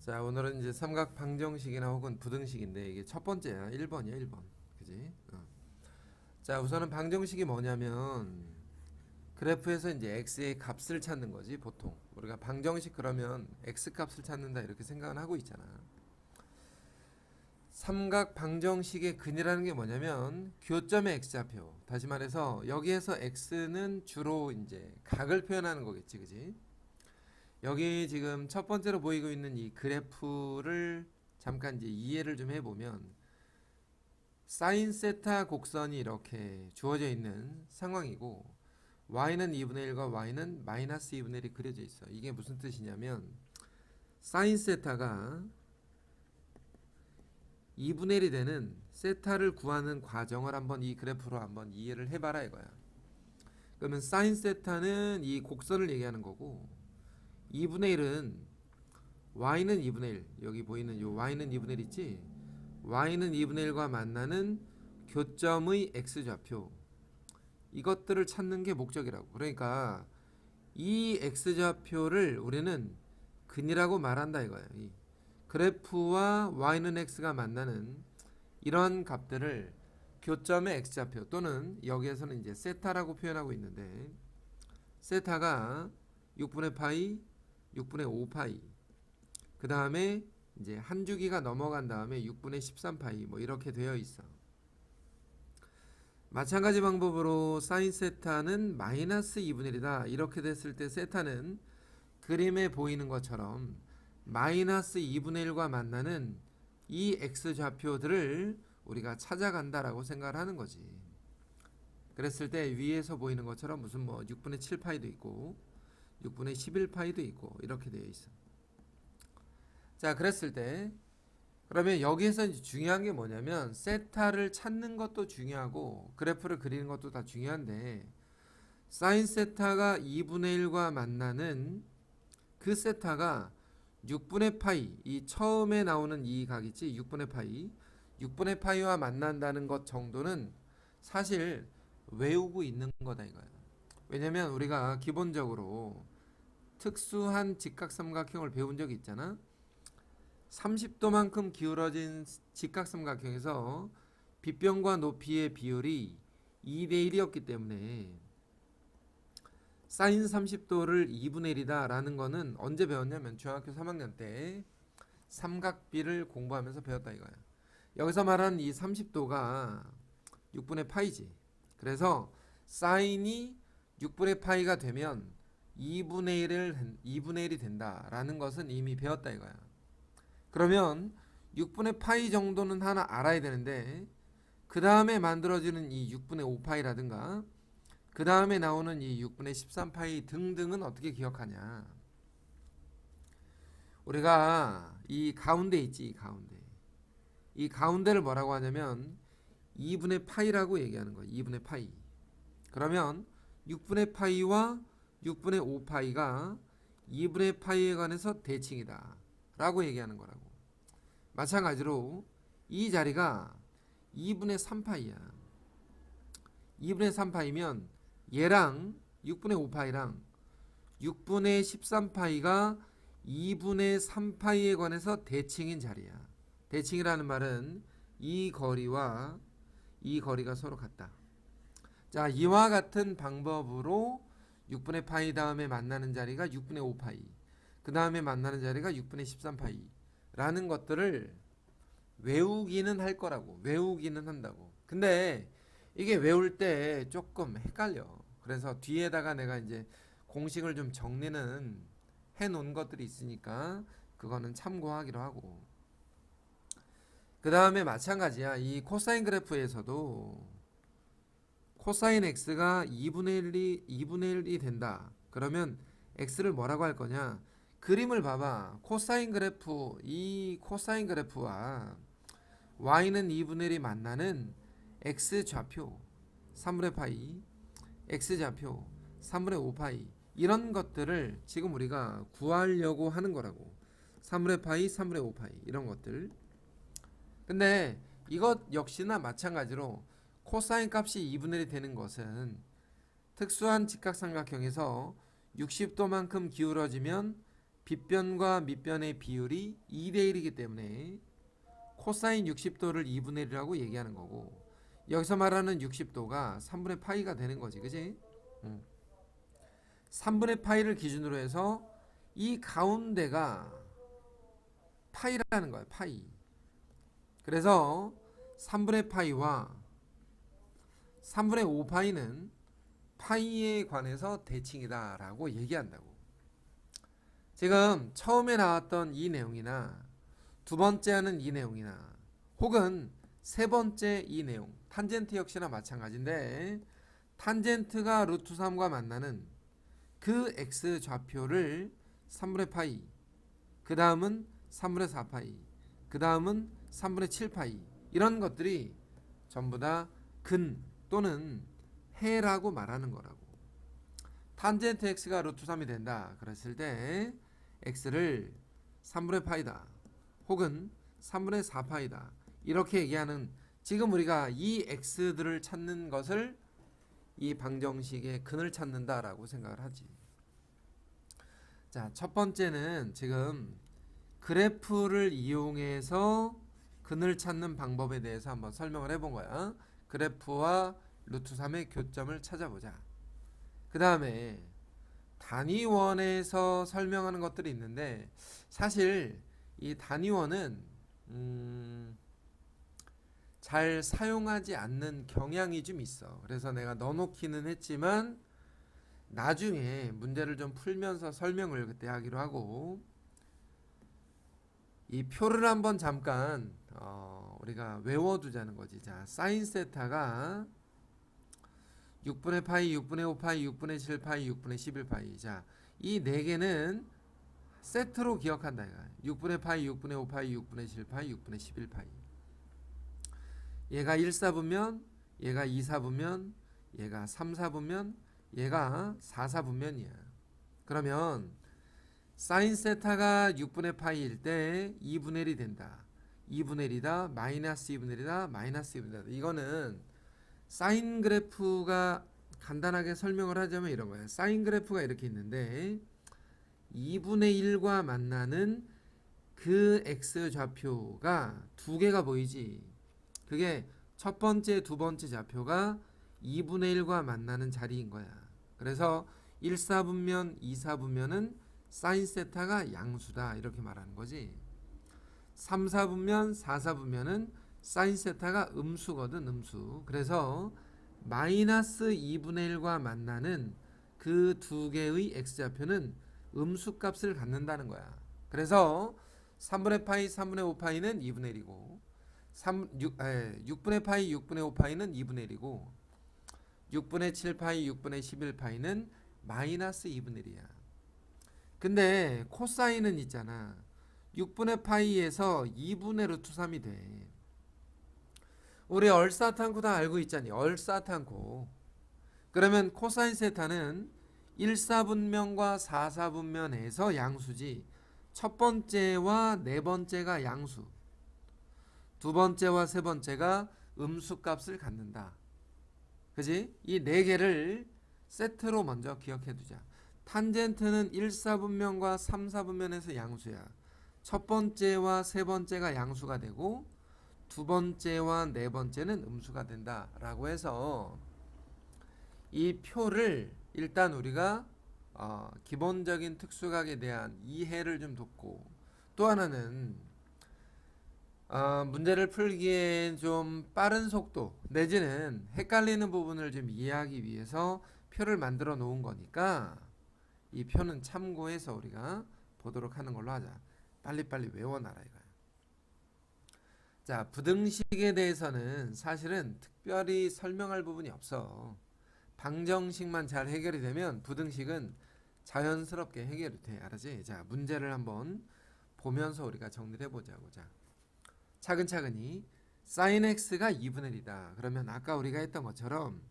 자, 오늘은 이제 삼각 방정식이나 혹은 부등식인데 이게 첫 번째야. 1번이야, 1번. 그지? 자, 우선은 방정식이 뭐냐면 그래프에서 이제 x의 값을 찾는 거지, 보통. 우리가 방정식 그러면 x 값을 찾는다 이렇게 생각을 하고 있잖아. 삼각 방정식의 근이라는 게 뭐냐면 교점의 x좌표. 다시 말해서 여기에서 x는 주로 이제 각을 표현하는 거겠지, 그지? 여기 지금 첫 번째로 보이고 있는 이 그래프를 잠깐 이제 이해를 좀 해보면 사인 세타 곡선이 이렇게 주어져 있는 상황이고 y는 2분의 1과 y는 마이너스 2분의 1이 그려져 있어. 이게 무슨 뜻이냐면 사인 세타가 2분의 1이 되는 세타를 구하는 과정을 한번 이 그래프로 한번 이해를 해봐라 이거야. 그러면 사인 세타는 이 곡선을 얘기하는 거고 2분의 1은 y는 2분의 1 여기 보이는 요 y는 2분의 1 있지? y는 2분의 1과 만나는 교점의 x좌표 이것들을 찾는 게 목적이라고. 그러니까 이 x좌표를 우리는 근이라고 말한다 이거야. 이 그래프와 y는 x가 만나는 이런 값들을 교점의 x좌표 또는 여기에서는 이제 세타라고 표현하고 있는데 세타가 6분의 파이 6분의 5파이 그 다음에 이제 한 주기가 넘어간 다음에 6분의 13파이 뭐 이렇게 되어 있어. 마찬가지 방법으로 사인 세타는 마이너스 2분의 1이다 이렇게 됐을 때 세타는 그림에 보이는 것처럼 마이너스 2분의 1과 만나는 이 x좌표들을 우리가 찾아간다라고 생각을 하는 거지. 그랬을 때 위에서 보이는 것처럼 무슨 뭐 6분의 7파이도 있고 6분의 11파이도 있고 이렇게 되어 있어. 자, 그랬을 때 그러면 여기에서 이제 중요한 게 뭐냐면 세타를 찾는 것도 중요하고 그래프를 그리는 것도 다 중요한데 사인 세타가 2분의 1과 만나는 그 세타가 6분의 파이 이 처음에 나오는 이 각 있지 6분의 파이와 만난다는 것 정도는 사실 외우고 있는 거다 이거야. 왜냐면 우리가 기본적으로 특수한 직각삼각형을 배운 적이 있잖아. 30도만큼 기울어진 직각삼각형에서 빗변과 높이의 비율이 2대 1이었기 때문에 사인 30도를 2분의 1이다 라는 거는 언제 배웠냐면 중학교 3학년 때 삼각비를 공부하면서 배웠다 이거야. 여기서 말하는 이 30도가 6분의 파이지. 그래서 사인이 6분의 파이가 되면 2분의 1이 된다라는 것은 이미 배웠다 이거야. 그러면 6분의 파이 정도는 하나 알아야 되는데 그 다음에 만들어지는 이 6분의 5파이라든가 그 다음에 나오는 이 6분의 13파이 등등은 어떻게 기억하냐. 우리가 이 가운데 있지 이 가운데를 뭐라고 하냐면 2분의 파이라고 얘기하는 거야. 2분의 파이. 그러면 6분의 파이와 6분의 5파이가 2분의 파이에 관해서 대칭이다 라고 얘기하는 거라고. 마찬가지로 이 자리가 2분의 3파이야. 2분의 3파이면 얘랑 6분의 5파이랑 6분의 13파이가 2분의 3파이에 관해서 대칭인 자리야. 대칭이라는 말은 이 거리와 이 거리가 서로 같다. 자, 이와 같은 방법으로 6분의 파이 다음에 만나는 자리가 6분의 5파이 그 다음에 만나는 자리가 6분의 13파이 라는 것들을 외우기는 할 거라고. 외우기는 한다고. 근데 이게 외울 때 조금 헷갈려. 그래서 뒤에다가 내가 이제 공식을 좀 정리는 해 놓은 것들이 있으니까 그거는 참고하기로 하고. 그 다음에 마찬가지야. 이 코사인 그래프에서도 코사인 x가 2분의 1이 된다. 그러면 x를 뭐라고 할 거냐? 그림을 봐봐. 코사인 그래프, 이 코사인 그래프와 y는 2분의 1이 만나는 x좌표 3분의 파이, x좌표 3분의 5파이 이런 것들을 지금 우리가 구하려고 하는 거라고. 3분의 파이, 3분의 5파이 이런 것들. 근데 이것 역시나 마찬가지로 코사인 값이 2분의 1이 되는 것은 특수한 직각삼각형에서 60도만큼 기울어지면 빗변과 밑변의 비율이 2대1이기 때문에 코사인 60도를 2분의 1이라고 얘기하는 거고, 여기서 말하는 60도가 3분의 파이가 되는 거지, 그지? 3분의 파이를 기준으로 해서 이 가운데가 파이라는 거야, 파이. 그래서 3분의 파이와 3분의 5파이는 파이에 관해서 대칭이다 라고 얘기한다고. 지금 처음에 나왔던 이 내용이나 두 번째 하는 이 내용이나 혹은 세 번째 이 내용, 탄젠트 역시나 마찬가지인데, 탄젠트가 루트 3과 만나는 그 x 좌표를 3분의 파이, 그 다음은 3분의 4파이, 그 다음은 3분의 7파이, 이런 것들이 전부 다 근 또는 해라고 말하는 거라고. 탄젠트 x가 루트 3이 된다 그랬을 때 x를 3분의 파이다 혹은 3분의 4파이다 이렇게 얘기하는, 지금 우리가 이 x들을 찾는 것을 이 방정식의 근을 찾는다라고 생각을 하지. 자, 첫 번째는 지금 그래프를 이용해서 근을 찾는 방법에 대해서 한번 설명을 해본 거야. 그래프와 루트 3의 교점을 찾아보자. 그 다음에 단위원에서 설명하는 것들이 있는데, 사실 이 단위원은 잘 사용하지 않는 경향이 좀 있어. 그래서 내가 넣어놓기는 했지만 나중에 문제를 좀 풀면서 설명을 그때 하기로 하고, 이 표를 한번 잠깐 우리가 외워두자는 거지. 자, 사인 세타가 6분의 파이, 6분의 5파이, 6분의 7파이, 6분의 11파이. 자, 이 네 개는 세트로 기억한다 이거. 6분의 파이, 6분의 5파이, 6분의 7파이, 6분의 11파이. 얘가 1, 4분면, 얘가 2, 4분면, 얘가 3, 4분면, 얘가 4, 4분면이야. 그러면 사인 세타가 6분의 파이일 때 2분의 1이 된다. 2분의 1이다, 마이너스 2분의 1이다, 마이너스 2분의 1이다. 이거는 사인 그래프가 간단하게 설명을 하자면 이런 거예요. 사인 그래프가 이렇게 있는데 2분의 1과 만나는 그 x 좌표가 두 개가 보이지. 그게 첫 번째, 두 번째 좌표가 2분의 1과 만나는 자리인 거야. 그래서 1, 4분면, 2, 4분면은 사인 세타가 양수다 이렇게 말하는 거지. 3, 4분면, 4, 4분면은 사인 세타가 음수거든, 음수. 그래서 마이너스 2분의 1과 만나는 그 두 개의 x좌표는 음수 값을 갖는다는 거야. 그래서 3분의 파이, 3분의 5파이는 2분의 1이고 6분의 파이, 6분의 5파이는 2분의 1이고 6분의 7파이, 6분의 11파이는 마이너스 2분의 1이야. 근데 코사인은 있잖아. 6분의 파이에서 2분의 루트 3이 돼. 우리 얼싸탄코 다 알고 있잖니. 얼싸탄코. 그러면 코사인 세타는 1, 4분면과 4, 4분면에서 양수지. 첫 번째와 네 번째가 양수, 두 번째와 세 번째가 음수 값을 갖는다. 그지? 이 네 개를 세트로 먼저 기억해 두자. 탄젠트는 1, 4분면과 3, 4분면에서 양수야. 첫 번째와 세 번째가 양수가 되고 두 번째와 네 번째는 음수가 된다라고 해서 이 표를 일단 우리가 기본적인 특수각에 대한 이해를 좀 돕고, 또 하나는 문제를 풀기엔 좀 빠른 속도 내지는 헷갈리는 부분을 좀 이해하기 위해서 표를 만들어 놓은 거니까 이 표는 참고해서 우리가 보도록 하는 걸로 하자. 빨리빨리 외워놔라 이거야. 자, 부등식에 대해서는 사실은 특별히 설명할 부분이 없어. 방정식만 잘 해결이 되면 부등식은 자연스럽게 해결이 돼. 알았지? 자, 문제를 한번 보면서 우리가 정리를 해보자고. 자, 차근차근히 sin x가 2분의 1이다. 그러면 아까 우리가 했던 것처럼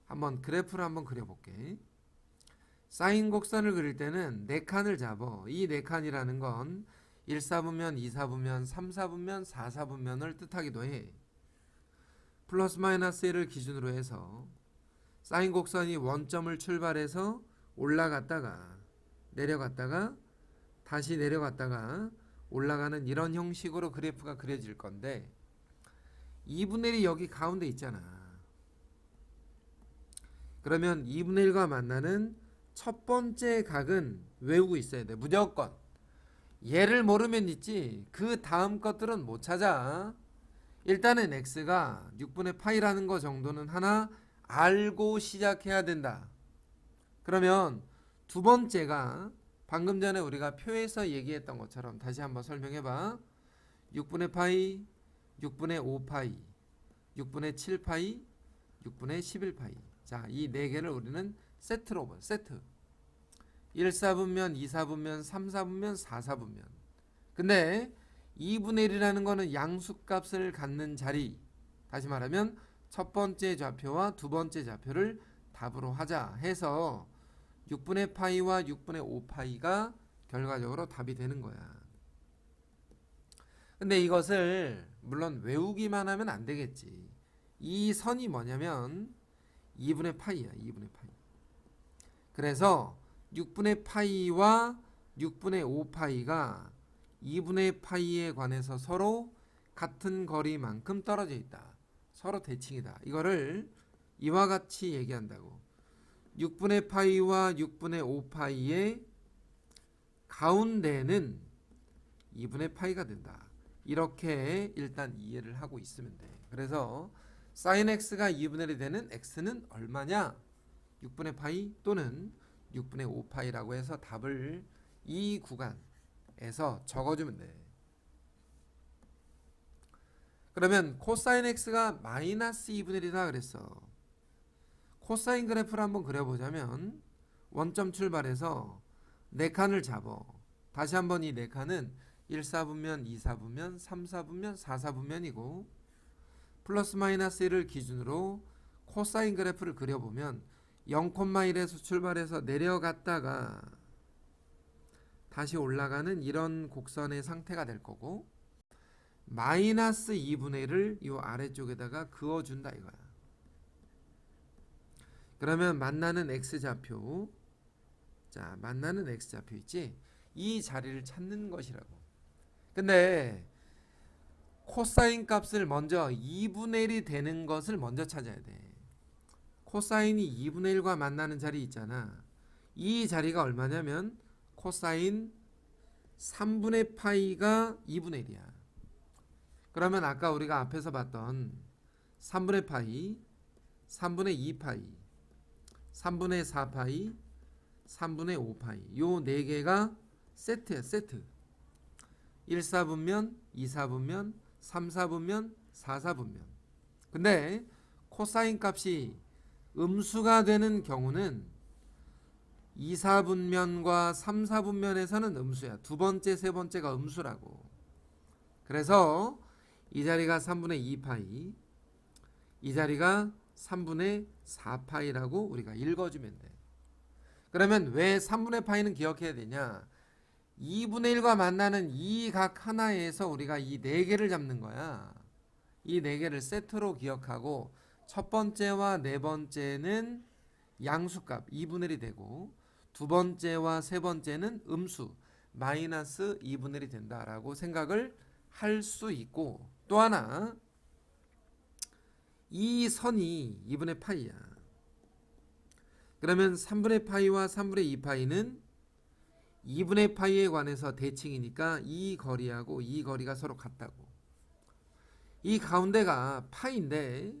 한번 그래프를 한번 그려볼게. 사인 곡선을 그릴 때는 네 칸을 잡어. 이 네 칸이라는 건 1, 4분면, 2, 4분면, 3, 4분면, 4, 4분면을 뜻하기도 해. 플러스 마이너스 1을 기준으로 해서 사인 곡선이 원점을 출발해서 올라갔다가 내려갔다가 다시 내려갔다가 올라가는 이런 형식으로 그래프가 그려질 건데 2분의 1이 여기 가운데 있잖아. 그러면 2분의 1과 만나는 첫 번째 각은 외우고 있어야 돼. 무조건. 얘를 모르면 있지 그 다음 것들은 못 찾아. 일단은 x가 6분의 파이라는 거 정도는 하나 알고 시작해야 된다. 그러면 두 번째가 방금 전에 우리가 표에서 얘기했던 것처럼 다시 한번 설명해봐. 6분의 파이, 6분의 5파이, 6분의 7파이, 6분의 11파이. 자, 이 네 개를 우리는 세트로 봐. 세트. 1사분면, 2사분면, 3사분면, 4사분면. 근데 2분의 1이라는 거는 양수값을 갖는 자리. 다시 말하면 첫 번째 좌표와 두 번째 좌표를 답으로 하자 해서 6분의 파이와 6분의 5파이가 결과적으로 답이 되는 거야. 근데 이것을 물론 외우기만 하면 안 되겠지. 이 선이 뭐냐면 2분의 파이야. 2분의 파이. 그래서 6분의 파이와 6분의 5파이가 2분의 파이에 관해서 서로 같은 거리만큼 떨어져 있다. 서로 대칭이다. 이거를 이와 같이 얘기한다고. 6분의 파이와 6분의 5파이의 가운데는 2분의 파이가 된다. 이렇게 일단 이해를 하고 있으면 돼. 그래서 sin x가 2분의 1이 되는 x는 얼마냐? 6분의 파이 또는 6분의 5파이라고 해서 답을 이 구간에서 적어주면 돼. 그러면 코사인 x가 마이너스 2분의 1이다 그랬어. 코사인 그래프를 한번 그려보자면 원점 출발해서 네 칸을 잡어. 다시 한번 이 네 칸은 1사분면, 2사분면, 3사분면, 4사분면이고 플러스 마이너스 1을 기준으로 코사인 그래프를 그려보면 0,1에서 출발해서 내려갔다가 다시 올라가는 이런 곡선의 상태가 될 거고 마이너스 2분의 1을 이 아래쪽에다가 그어준다 이거야. 그러면 만나는 x좌표, 자 만나는 x좌표 있지? 이 자리를 찾는 것이라고. 근데 코사인 값을 먼저 2분의 1이 되는 것을 먼저 찾아야 돼. 코사인이 2분의 1과 만나는 자리 있잖아. 이 자리가 얼마냐면 코사인 3분의 파이가 2분의 1이야. 그러면 아까 우리가 앞에서 봤던 3분의 파이, 3분의 2파이, 3분의 4파이, 3분의 5파이 요 네 개가 세트야. 세트. 1사분면, 2사분면, 3사분면, 4사분면. 근데 코사인 값이 음수가 되는 경우는 2사분면과 3사분면에서는 음수야. 두 번째, 세 번째가 음수라고. 그래서 이 자리가 3분의 2파이, 이 자리가 3분의 4파이라고 우리가 읽어주면 돼. 그러면 왜 3분의 파이는 기억해야 되냐? 2분의 1과 만나는 이 각 하나에서 우리가 이 네 개를 잡는 거야. 이 네 개를 세트로 기억하고 첫 번째와 네 번째는 양수값 2분의 1이 되고 두 번째와 세 번째는 음수 마이너스 2분의 1이 된다라고 생각을 할 수 있고 또 하나 이 선이 2분의 파이야. 그러면 3분의 파이와 3분의 2파이는 2분의 파이에 관해서 대칭이니까 이 거리하고 이 거리가 서로 같다고. 이 가운데가 파이인데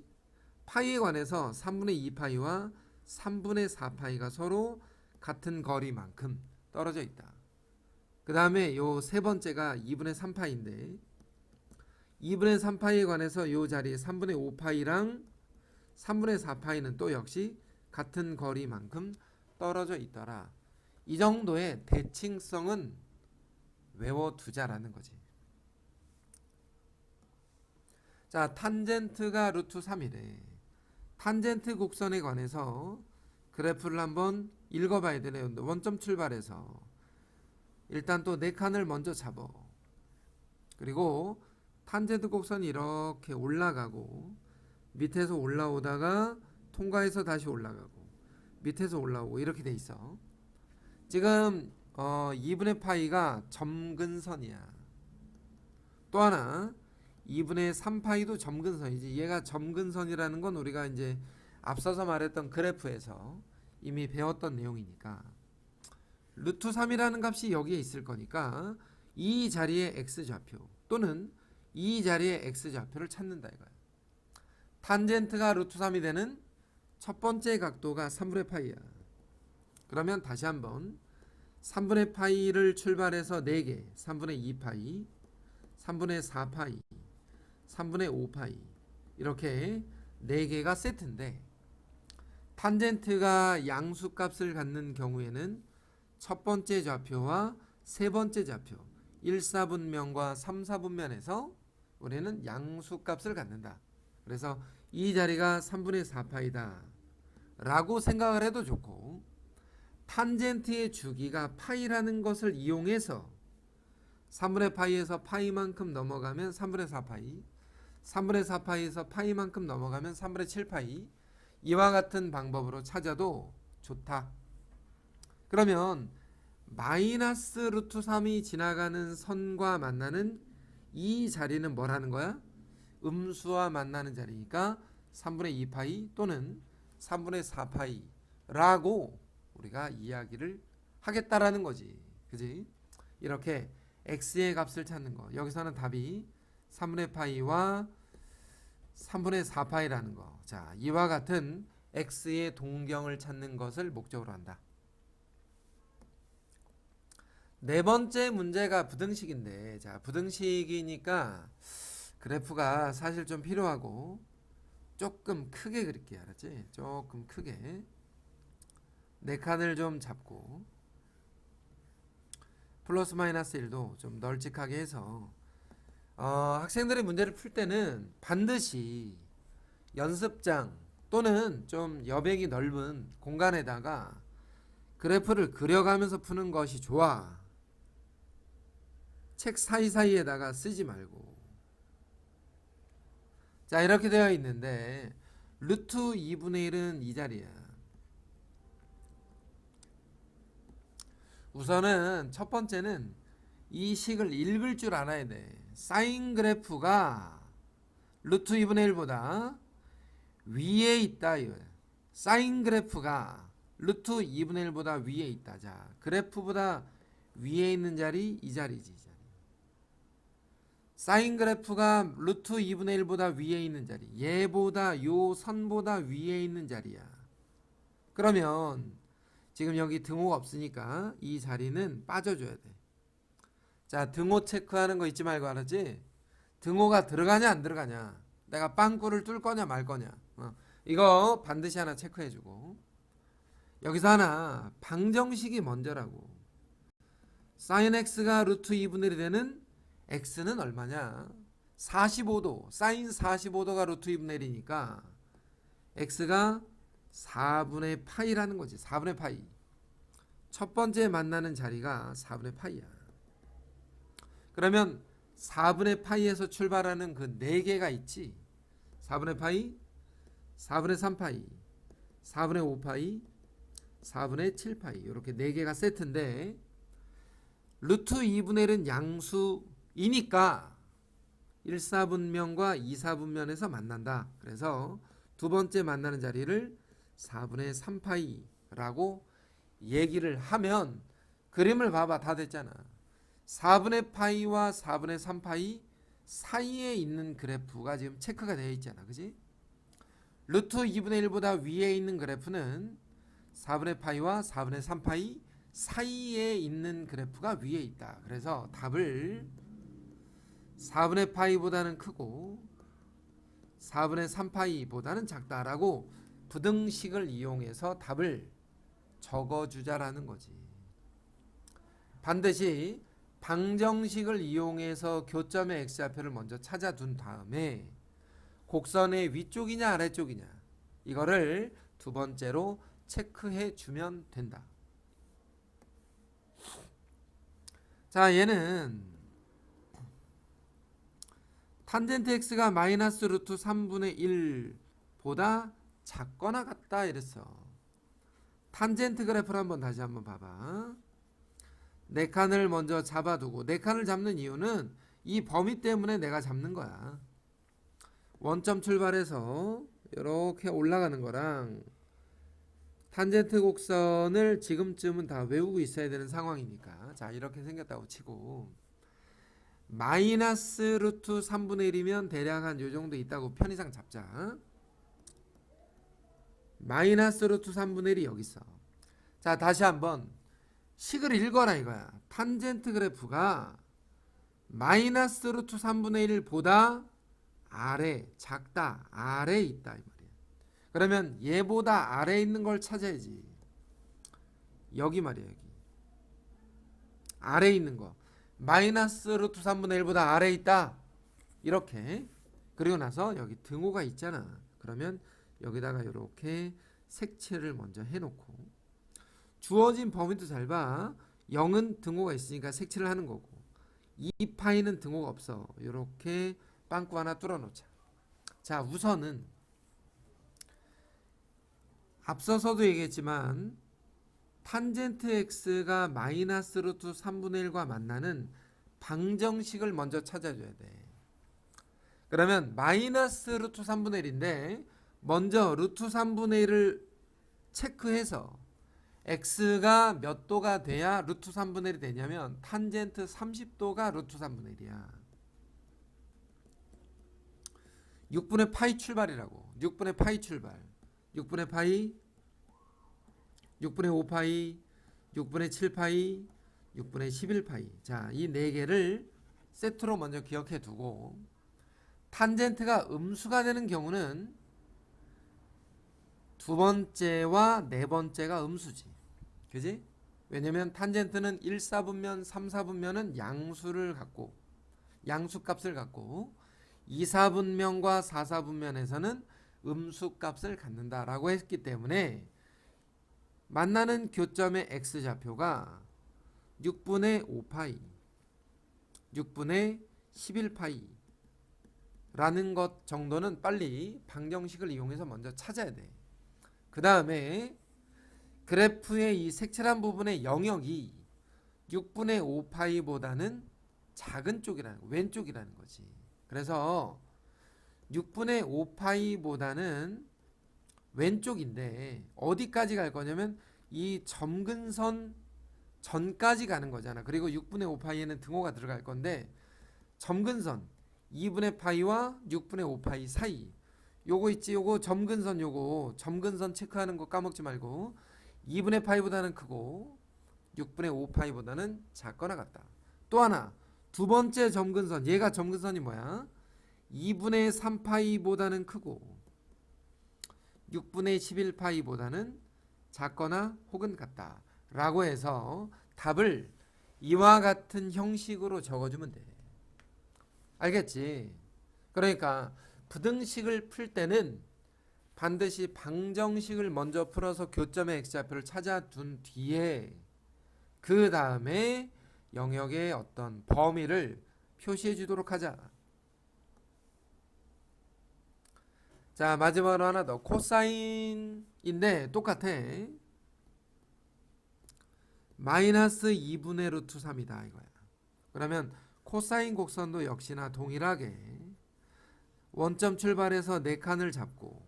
파이에 관해서 3분의 2파이와 3분의 4파이가 서로 같은 거리만큼 떨어져 있다. 그 다음에 요 세 번째가 2분의 3파이인데 2분의 3파이에 관해서 요 자리에 3분의 5파이랑 3분의 4파이는 또 역시 같은 거리만큼 떨어져 있더라. 이 정도의 대칭성은 외워두자라는 거지. 자, 탄젠트가 루트 3이래. 탄젠트 곡선에 관해서 그래프를 한번 읽어봐야 되네요. 원점 출발해서 일단 또 네 칸을 먼저 잡어. 그리고 탄젠트 곡선이 이렇게 올라가고 밑에서 올라오다가 통과해서 다시 올라가고 밑에서 올라오고 이렇게 돼 있어. 지금 2분의 파이가 점근선이야. 또 하나 2분의 3파이도 점근선이지. 얘가 점근선이라는 건 우리가 이제 앞서서 말했던 그래프에서 이미 배웠던 내용이니까 루트 3이라는 값이 여기에 있을 거니까 이 자리의 x좌표 또는 이 자리의 x좌표를 찾는다 이거야. 탄젠트가 루트 3이 되는 첫 번째 각도가 3분의 파이야. 그러면 다시 한번 3분의 파이를 출발해서 4개 3분의 2파이 3분의 4파이 3분의 5파이 이렇게 4개가 세트인데 탄젠트가 양수값을 갖는 경우에는 첫 번째 좌표와 세 번째 좌표 1, 4분면과 3, 4분면에서 우리는 양수값을 갖는다. 그래서 이 자리가 3분의 4파이다 라고 생각을 해도 좋고 탄젠트의 주기가 파이라는 것을 이용해서 3분의 파이에서 파이만큼 넘어가면 3분의 4파이 3분의 4파이에서 파이만큼 넘어가면 3분의 7파이 이와 같은 방법으로 찾아도 좋다. 그러면 마이너스 루트 3이 지나가는 선과 만나는 이 자리는 뭐라는 거야? 음수와 만나는 자리니까 3분의 2파이 또는 3분의 4파이라고 우리가 이야기를 하겠다라는 거지. 그지? 이렇게 x의 값을 찾는 거. 여기서는 답이 3분의 파이와 3분의 4파이라는 거. 자, 이와 같은 x의 동경을 찾는 것을 목적으로 한다. 네 번째 문제가 부등식인데, 자, 부등식이니까 그래프가 사실 좀 필요하고 조금 크게 그릴게. 알았지? 조금 크게 네 칸을 좀 잡고 플러스 마이너스 1도 좀 널찍하게 해서 학생들이 문제를 풀 때는 반드시 연습장 또는 좀 여백이 넓은 공간에다가 그래프를 그려가면서 푸는 것이 좋아. 책 사이사이에다가 쓰지 말고. 자, 이렇게 되어 있는데 루트 2분의 1은 이 자리야. 우선은 첫 번째는 이 식을 읽을 줄 알아야 돼. 사인 그래프가 루트 2분의 1보다 위에 있다. 사인 그래프가 루트 2분의 1보다 위에 있다. 자, 그래프보다 위에 있는 자리 이 자리지. 이 자리. 사인 그래프가 루트 2분의 1보다 위에 있는 자리. 얘보다 요 선보다 위에 있는 자리야. 그러면 지금 여기 등호가 없으니까 이 자리는 빠져줘야 돼. 자, 등호 체크하는 거 잊지 말고 알았지? 등호가 들어가냐 안 들어가냐, 내가 빵꾸를 뚫을 거냐 말 거냐, 이거 반드시 하나 체크해주고. 여기서 하나 방정식이 먼저라고. 사인 x가 루트 2분의 1이 되는 x는 얼마냐? 45도. 사인 45도가 루트 2분의 1이니까 x가 4분의 파이라는 거지. 4분의 파이. 첫 번째 만나는 자리가 4분의 파이야. 그러면 4분의 파이에서 출발하는 그 4개가 있지. 4분의 파이, 4분의 3파이, 4분의 5파이, 4분의 7파이 이렇게 4개가 세트인데 루트 2분의 1은 양수이니까 1, 4분면과 2, 4분면에서 만난다. 그래서 두 번째 만나는 자리를 4분의 3파이라고 얘기를 하면 그림을 봐봐. 다 됐잖아. 4분의 파이와 4분의 3파이 사이에 있는 그래프가 지금 체크가 되어 있잖아. 그지? 루트 2분의 1보다 위에 있는 그래프는 4분의 파이와 4분의 3파이 사이에 있는 그래프가 위에 있다. 그래서 답을 4분의 파이보다는 크고 4분의 3파이보다는 작다라고 부등식을 이용해서 답을 적어주자라는 거지. 반드시 방정식을 이용해서 교점의 x좌표를 먼저 찾아둔 다음에 곡선의 위쪽이냐 아래쪽이냐 이거를 두 번째로 체크해 주면 된다. 자, 얘는 탄젠트 x가 마이너스 루트 3분의 1보다 작거나 같다 이랬어. 탄젠트 그래프를 다시 한번 봐봐. 네 칸을 먼저 잡아두고, 네 칸을 잡는 이유는 이 범위 때문에 내가 잡는 거야. 원점 출발해서 이렇게 올라가는 거랑 탄젠트 곡선을 지금쯤은 다 외우고 있어야 되는 상황이니까. 자, 이렇게 생겼다고 치고 마이너스 루트 3분의 1이면 대략 한 요 정도 있다고 편의상 잡자. 마이너스 루트 3분의 1이 여기 있어. 자, 다시 한번 식을 읽어라 이거야. 탄젠트 그래프가 마이너스 루트 3분의 1보다 아래, 작다, 아래에 있다 이 말이야. 그러면 얘보다 아래에 있는 걸 찾아야지. 여기 말이야, 여기. 아래에 있는 거. 마이너스 루트 3분의 1보다 아래에 있다. 이렇게. 그리고 나서 여기 등호가 있잖아. 그러면 여기다가 이렇게 색칠을 먼저 해놓고, 주어진 범위도 잘 봐. 0은 등호가 있으니까 색칠을 하는 거고, 2파이는 등호가 없어. 이렇게 빵꾸 하나 뚫어 놓자. 자, 우선은 앞서서도 얘기했지만 탄젠트 x가 마이너스 루트 3분의 1과 만나는 방정식을 먼저 찾아줘야 돼. 그러면 마이너스 루트 3분의 1인데 먼저 루트 3분의 1을 체크해서 x가 몇 도가 돼야 루트 3분의 1이 되냐면 탄젠트 30도가 루트 3분의 1이야. 6분의 파이 출발이라고. 6분의 파이 출발. 6분의 파이, 6분의 5파이, 6분의 7파이, 6분의 11파이. 자, 이 네 개를 세트로 먼저 기억해 두고, 탄젠트가 음수가 되는 경우는 두 번째와 네 번째가 음수지. 그지? 왜냐면 탄젠트는 1사분면, 3사분면은 양수를 갖고, 양수값을 갖고, 2사분면과 4사분면에서는 음수값을 갖는다라고 했기 때문에 만나는 교점의 x좌표가 6분의 5파이, 6분의 11파이 라는 것 정도는 빨리 방정식을 이용해서 먼저 찾아야 돼. 그 다음에 그래프의 이 색칠한 부분의 영역이 6분의 5파이보다는 작은 쪽이라는, 왼쪽이라는 거지. 그래서 6분의 5파이보다는 왼쪽인데 어디까지 갈 거냐면 이 점근선 전까지 가는 거잖아. 그리고 6분의 5파이에는 등호가 들어갈 건데 점근선 2분의 파이와 6분의 5파이 사이 요거 있지. 요거 점근선, 요거 점근선 체크하는 거 까먹지 말고 2분의 파이보다는 크고 6분의 5파이보다는 작거나 같다. 또 하나 두 번째 점근선, 얘가 점근선이 뭐야? 2분의 3파이보다는 크고 6분의 11파이보다는 작거나 혹은 같다 라고 해서 답을 이와 같은 형식으로 적어주면 돼. 알겠지? 그러니까 부등식을 풀 때는 반드시 방정식을 먼저 풀어서 교점의 x좌표를 찾아둔 뒤에 그 다음에 영역의 어떤 범위를 표시해 주도록 하자. 자, 마지막으로 하나 더. 코사인인데 똑같아. 마이너스 2분의 루트 3이다 이거야. 그러면 코사인 곡선도 역시나 동일하게 원점 출발해서 4칸을 잡고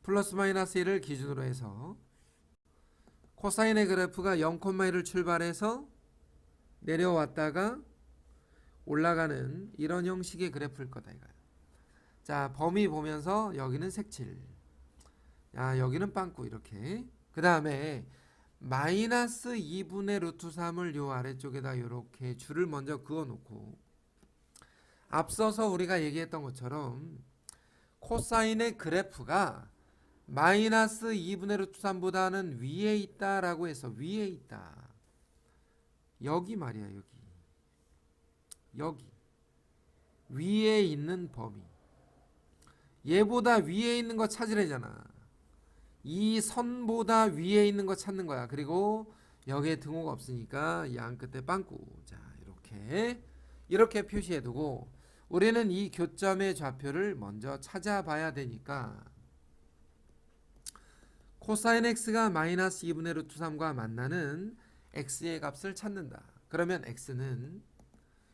플러스 마이너스 1을 기준으로 해서 코사인의 그래프가 0,1을 출발해서 내려왔다가 올라가는 이런 형식의 그래프일 거다 이거야. 자, 범위 보면서 여기는 색칠, 야 여기는 빵꾸 이렇게. 그 다음에 마이너스 2분의 루트 3을 요 아래쪽에다 이렇게 줄을 먼저 그어 놓고 앞서서 우리가 얘기했던 것처럼 코사인의 그래프가 마이너스 2분의 루트 3보다는 위에 있다라고 해서 위에 있다. 여기 말이야, 여기 위에 있는 범위. 얘보다 위에 있는 거 찾으래잖아. 이 선보다 위에 있는 거 찾는 거야. 그리고 여기에 등호가 없으니까 이 안 끝에 빵꾸. 자, 이렇게 표시해두고 우리는 이 교점의 좌표를 먼저 찾아봐야 되니까 코사인 x가 마이너스 2분의 루트 3과 만나는 x의 값을 찾는다. 그러면 x는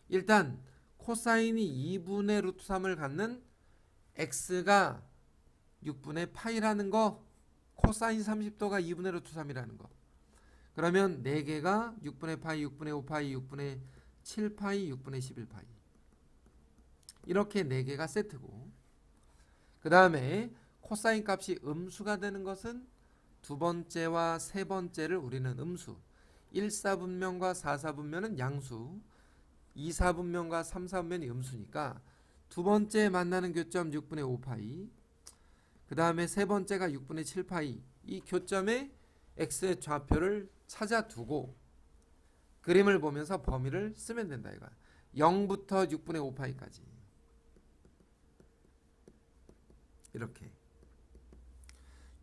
일단 코사인이 2분의 루트 3을 갖는 x가 6분의 파이라는 거, 코사인 30도가 2분의 루트 3이라는 거. 그러면 4개가 6분의 파이, 6분의 5파이, 6분의 7파이, 6분의 11파이. 이렇게 4개가 세트고, 그 다음에 코사인 값이 음수가 되는 것은 두 번째와 세 번째를 우리는 음수, 1사분면과 4사분면은 양수, 2사분면과 3사분면이 음수니까 두 번째 만나는 교점 6분의 5파이, 그 다음에 세 번째가 6분의 7파이, 이 교점에 x의 좌표를 찾아두고 그림을 보면서 범위를 쓰면 된다 이거야. 0부터 6분의 5파이까지 이렇게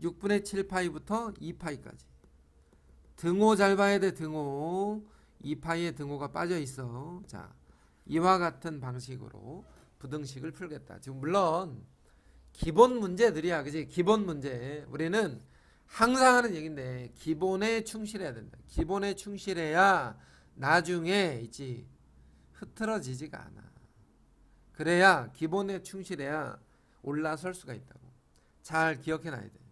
6분의 7파이부터 2파이까지. 등호 잘 봐야 돼. 등호 2파이에 등호가 빠져 있어. 자, 이와 같은 방식으로 부등식을 풀겠다. 지금 물론 기본 문제들이야, 그지? 기본 문제. 우리는 항상 하는 얘기인데 기본에 충실해야 된다. 기본에 충실해야 나중에 있지 흐트러지지가 않아. 그래야 기본에 충실해야 올라설 수가 있다고. 잘 기억해놔야 돼.